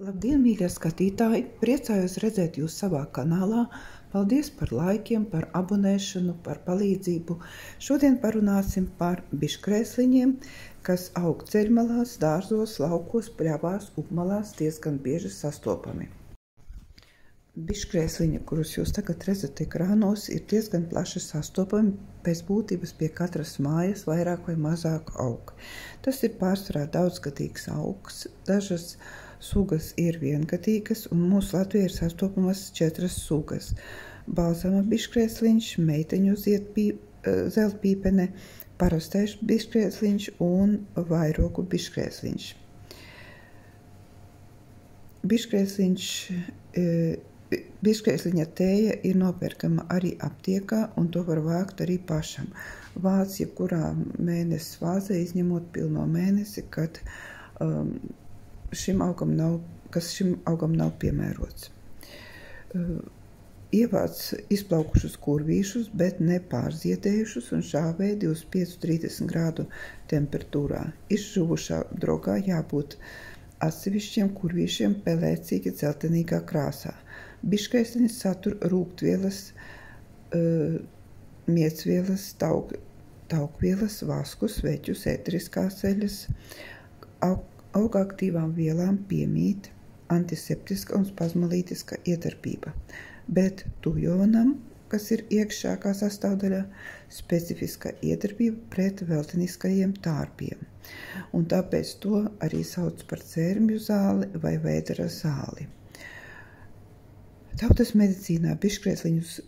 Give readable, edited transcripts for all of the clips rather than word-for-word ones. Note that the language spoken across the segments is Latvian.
Labdien, mīļie skatītāji! Priecājos redzēt jūs savā kanālā. Paldies par laikiem, par abonēšanu, par palīdzību. Šodien parunāsim par biškrēsliņiem, kas aug ceļmalās, dārzos, laukos, pļavās, upmalās diezgan bieži sastopami. Biškrēsliņi, kurus jūs tagad redzat ekrānos, ir diezgan plaši sastopami, pēc būtības pie katras mājas vairāk vai mazāk aug. Tas ir pārsvarā daudzgadīgs augs, dažas sugas ir viengadīgas, un mūsu Latvijā ir sastopamas 4 sugas. Balzama biškrēsliņš, meiteņu zeltpīpene, parastais biškrēsliņš un vairogu biškrēsliņš. Biškrēsliņa tēja ir nopērkama arī aptiekā, un to var vākt arī pašam. Vāc jebkurā mēnesis vāzē, izņemot pilno mēnesi, kad šim augam nav piemērots. Ievāc izplaukušus kurvīšus, bet ne pārziedējušus, un šāvē 25–30 grādu temperatūrā. Izžuvušā drogā jābūt atsevišķiem kurvīšiem pelēcīgi dzeltenīgā krāsā. Biškrēsliņš satur rūgtvielas, miecvielas, taukvielas, vaskus, sveķus, ēteriskās eļas. Augaktīvām vielām piemīt antiseptiska un spazmolītiska iedarbība, bet tujonam, kas ir iekšā kā sastāvdaļa, specifiska iedarbība pret velteniskajiem tārpiem, un tāpēc to arī sauc par cērmju zāli vai vēdera zāli. Tautas medicīnā biškrēsliņus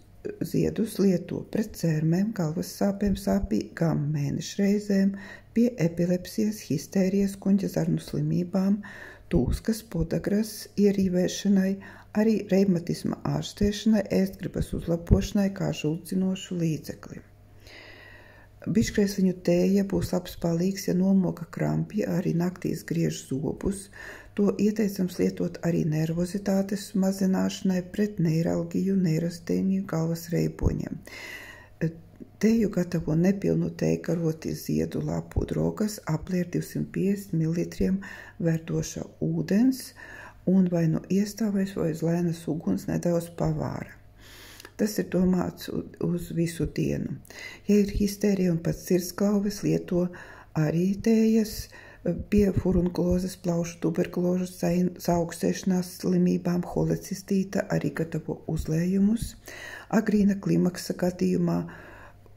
ziedus lieto pret cērmēm, galvas sāpēm, sāpīgām mēnešreizēm, pie epilepsijas, histērijas, kuņģezarnu slimībām, tūskas, podagras ierīvēšanai, arī reimatisma ārstēšanai, ēstgribas uzlabošanai kā žuldzinošu līdzekli. Biškrēsliņu tēja būs labs palīgs, ja nomoga krampji, arī naktīs griež zobus. To ieteicams lietot arī nervozitātes mazināšanai, pret neiralgiju, neirastēņu, galvas reiboņiem. Tēju gatavo nepilnu tējkaroti ziedu lapu drogas, aplier 250 ml verdoša ūdens un vai nu iestāvēs vai uz lēnas uguns nedaudz pavāra. Tas ir domāts uz visu dienu. Ja ir histērija un pats sirdsgalves, lieto arī tējas pie furunkulozes, plaušu tuberkulozes, saaugstēšanās slimībām, holecistīta, arī gatavo uzlējumus. Agrīna klimaksa gadījumā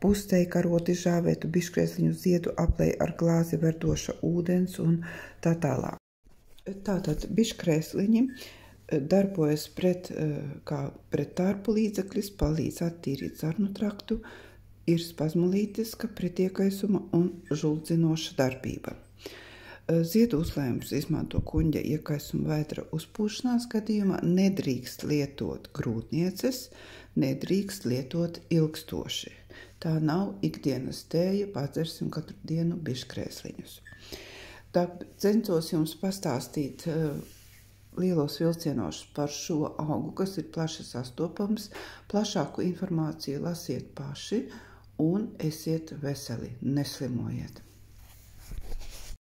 pustējkaroti žāvētu biškrēsliņu ziedu aplej ar glāzi verdoša ūdens un tā tālāk. Tātad biškrēsliņi darbojas pret tārpu līdzeklis, palīdz attīrīt zarnu traktu, ir spazmolītiska, pretiekaisuma un žuldzinoša darbība. Ziedu uzlējumus izmanto kuņģa iekaisuma vētra uzpūšanās gadījumā, nedrīkst lietot grūtnieces, nedrīkst lietot ilgstoši. Tā nav ikdienas tēja, padzersim katru dienu biškrēsliņus. Tā censos jums pastāstīt lielos vilcienos par šo augu, kas ir plaši sastopams. Plašāku informāciju lasiet paši un esiet veseli, neslimojiet.